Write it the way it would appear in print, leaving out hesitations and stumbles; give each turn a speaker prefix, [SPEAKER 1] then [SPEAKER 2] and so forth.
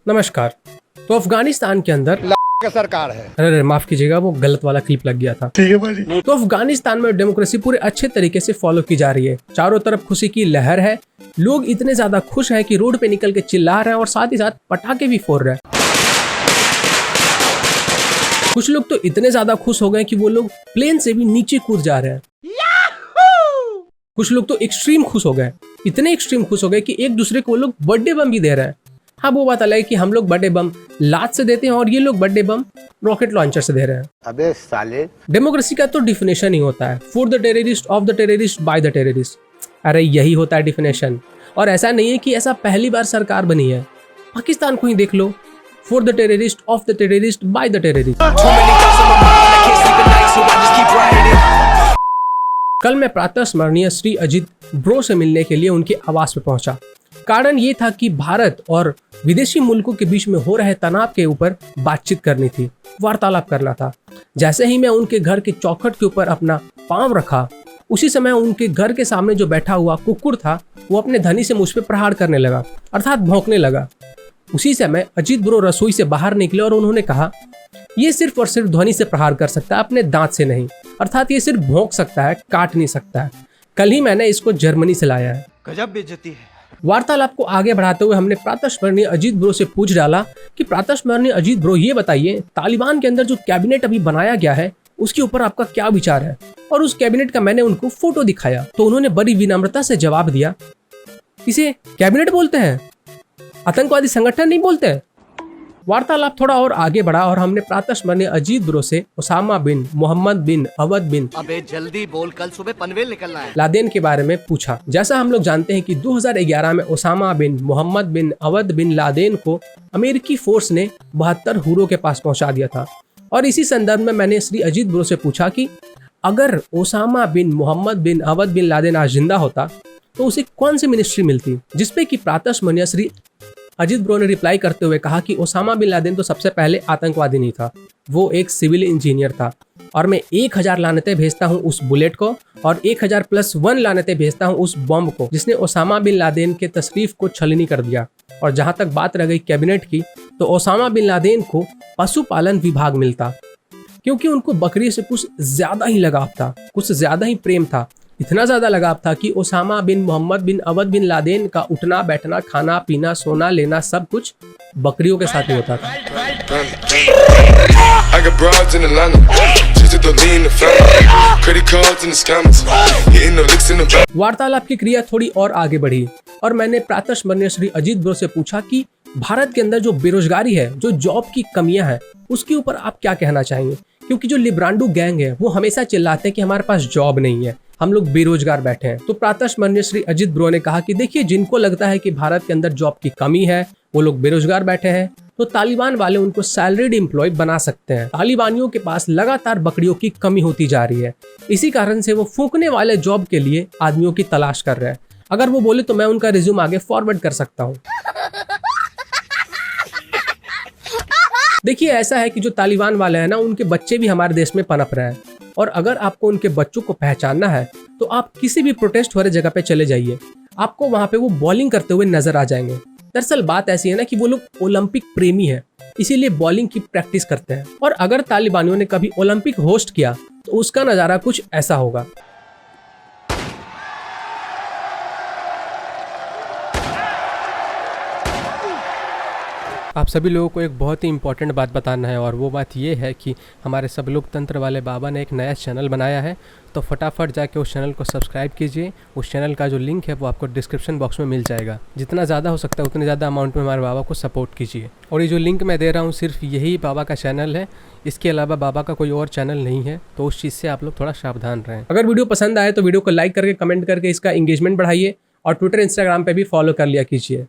[SPEAKER 1] नमस्कार। तो अफगानिस्तान के अंदर
[SPEAKER 2] का सरकार है।
[SPEAKER 1] अरे माफ कीजिएगा, वो गलत वाला क्लिप लग गया था।
[SPEAKER 2] ठीक है भाई।
[SPEAKER 1] तो अफगानिस्तान में डेमोक्रेसी पूरे अच्छे तरीके से फॉलो की जा रही है। चारों तरफ खुशी की लहर है। लोग इतने ज्यादा खुश हैं कि रोड पे निकल के चिल्ला रहे हैं और साथ ही साथ पटाखे भी फोड़ रहे हैं। कुछ लोग तो इतने ज्यादा खुश हो गए कि वो लोग प्लेन से भी नीचे कूद जा रहे हैं। कुछ लोग तो एक्सट्रीम खुश हो गए, इतने एक्सट्रीम खुश हो गए कि एक दूसरे को वो लोग बर्थडे बम भी दे रहे हैं। हाँ, वो बात अलग है कि हम लोग बर्थडे बम लात से देते हैं और ये लोग बर्थडे बम रॉकेट लॉन्चर से दे रहे हैं।
[SPEAKER 2] अबे साले,
[SPEAKER 1] डेमोक्रेसी का तो डिफिनेशन ही होता है for the terrorist, of the terrorist, by the terrorist. अरे यही होता है डिफिनेशन। और ऐसा नहीं है कि ऐसा पहली बार सरकार बनी है। पाकिस्तान को ही देख लो, for the terrorist, of the terrorist, by the terrorist. कल मैं प्रातः स्मरणीय श्री अजित ब्रो से मिलने के लिए उनके आवास पे पहुंचा। कारण ये था कि भारत और विदेशी मुल्कों के बीच में हो रहे तनाव के ऊपर बातचीत करनी थी, वार्तालाप करना था। जैसे ही मैं उनके घर के चौखट के ऊपर अपना पांव रखा, उसी समय उनके घर के सामने जो बैठा हुआ कुकुर था वो अपने धनी से मुझ पे प्रहार करने लगा, अर्थात भौंकने लगा। उसी समय अजित ब्रो रसोई से बाहर निकले और उन्होंने कहा, ये सिर्फ और सिर्फ ध्वनि से प्रहार कर सकता है, अपने दांत से नहीं। अर्थात ये सिर्फ भौंक सकता है, काट नहीं सकता है। कल ही मैंने इसको जर्मनी से लाया है।
[SPEAKER 2] गजब बेइज्जती है।
[SPEAKER 1] वार्तालाप को आगे बढ़ाते हुए हमने प्रातः स्मरणीय अजित ब्रो से पूछ डाला कि प्रातः स्मरणीय अजित ब्रो, ये बताइए तालिबान के अंदर जो कैबिनेट अभी बनाया गया है उसके ऊपर आपका क्या विचार है। और उस कैबिनेट का मैंने उनको फोटो दिखाया तो उन्होंने बड़ी विनम्रता से जवाब दिया, इसे कैबिनेट बोलते हैं, आतंकवादी संगठन नहीं बोलते हैं। वार्तालाप थोड़ा और आगे बढ़ा और हमने प्रातः स्मरणीय अजित ब्रो से उसामा बिन मोहम्मद बिन अवध बिन
[SPEAKER 2] अबे जल्दी बोल, कल सुबह पनवेल निकलना है।
[SPEAKER 1] लादेन के बारे में पूछा। जैसा हम लोग जानते हैं कि 2011 में उसामा बिन मोहम्मद बिन अवध बिन लादेन को अमेरिकी फोर्स ने 72 हुरों के पास पहुंचा दिया था। और इसी संदर्भ में मैंने श्री अजित ब्रो से पूछा कि अगर ओसामा बिन मोहम्मद बिन अवध बिन लादेन आज जिंदा होता तो उसे कौन सी मिनिस्ट्री मिलती, जिसपे कि प्रातः स्मरणीय श्री अजित ब्रो ने रिप्लाई करते हुए कहा कि ओसामा बिन लादेन तो सबसे पहले आतंकवादी नहीं था, वो एक सिविल इंजीनियर था। और मैं 1000 लानतें भेजता हूँ उस बुलेट को और 1000+1 लानतें भेजता हूँ उस बॉम्ब को जिसने ओसामा बिन लादेन के तशरीफ को छलनी कर दिया। और जहाँ तक बात रह गई कैबिनेट की, तो ओसामा बिन लादेन को पशुपालन विभाग मिलता, क्योंकि उनको बकरी से कुछ ज्यादा ही लगाव था, कुछ ज्यादा ही प्रेम था। इतना ज्यादा लगाव था कि ओसामा बिन मोहम्मद बिन अवध बिन लादेन का उठना बैठना, खाना पीना, सोना लेना सब कुछ बकरियों के साथ ही होता था। वार्तालाप की क्रिया थोड़ी और आगे बढ़ी और मैंने प्रातः स्मरणीय श्री अजित ब्रो से पूछा कि भारत के अंदर जो बेरोजगारी है, जो जॉब की कमियां हैं, उसके ऊपर आप क्या कहना चाहेंगे। क्योंकि जो लिब्रांडू गैंग है वो हमेशा चिल्लाते हैं कि हमारे पास जॉब नहीं है, हम लोग बेरोजगार बैठे हैं। तो प्रातः स्मरणीय श्री अजित ब्रो ने कहा कि देखिए, जिनको लगता है कि भारत के अंदर जॉब की कमी है, वो लोग बेरोजगार बैठे हैं, तो तालिबान वाले उनको सैलरीड एम्प्लॉय बना सकते हैं। तालिबानियों के पास लगातार बकरियों की कमी होती जा रही है, इसी कारण से वो फूंकने वाले जॉब के लिए आदमियों की तलाश कर रहे हैं। अगर वो बोले तो मैं उनका रिज्यूम आगे फॉरवर्ड कर सकता हूँ। देखिए, ऐसा है कि जो तालिबान वाले हैं ना, उनके बच्चे भी हमारे देश में पनप रहे हैं। और अगर आपको उनके बच्चों को पहचानना है तो आप किसी भी प्रोटेस्ट हो रहे जगह पे चले जाइए, आपको वहां पे वो बॉलिंग करते हुए नजर आ जाएंगे। दरअसल बात ऐसी है ना कि वो लोग ओलंपिक प्रेमी है, इसीलिए बॉलिंग की प्रैक्टिस करते हैं। और अगर तालिबानियों ने कभी ओलंपिक होस्ट किया तो उसका नजारा कुछ ऐसा होगा। आप सभी लोगों को एक बहुत ही इंपॉर्टेंट बात बताना है और वो बात ये है कि हमारे सब लोकतंत्र वाले बाबा ने एक नया चैनल बनाया है, तो फटाफट जाके उस चैनल को सब्सक्राइब कीजिए। उस चैनल का जो लिंक है वो आपको डिस्क्रिप्शन बॉक्स में मिल जाएगा। जितना ज़्यादा हो सकता है उतने ज़्यादा अमाउंट में हमारे बाबा को सपोर्ट कीजिए। और ये जो लिंक मैं दे रहा हूँ सिर्फ यही बाबा का चैनल है, इसके अलावा बाबा का कोई और चैनल नहीं है, तो उस चीज़ से आप लोग थोड़ा सावधान रहें। अगर वीडियो पसंद आए तो वीडियो को लाइक करके कमेंट करके इसका इंगेजमेंट बढ़ाइए और ट्विटर इंस्टाग्राम पर भी फॉलो कर लिया कीजिए।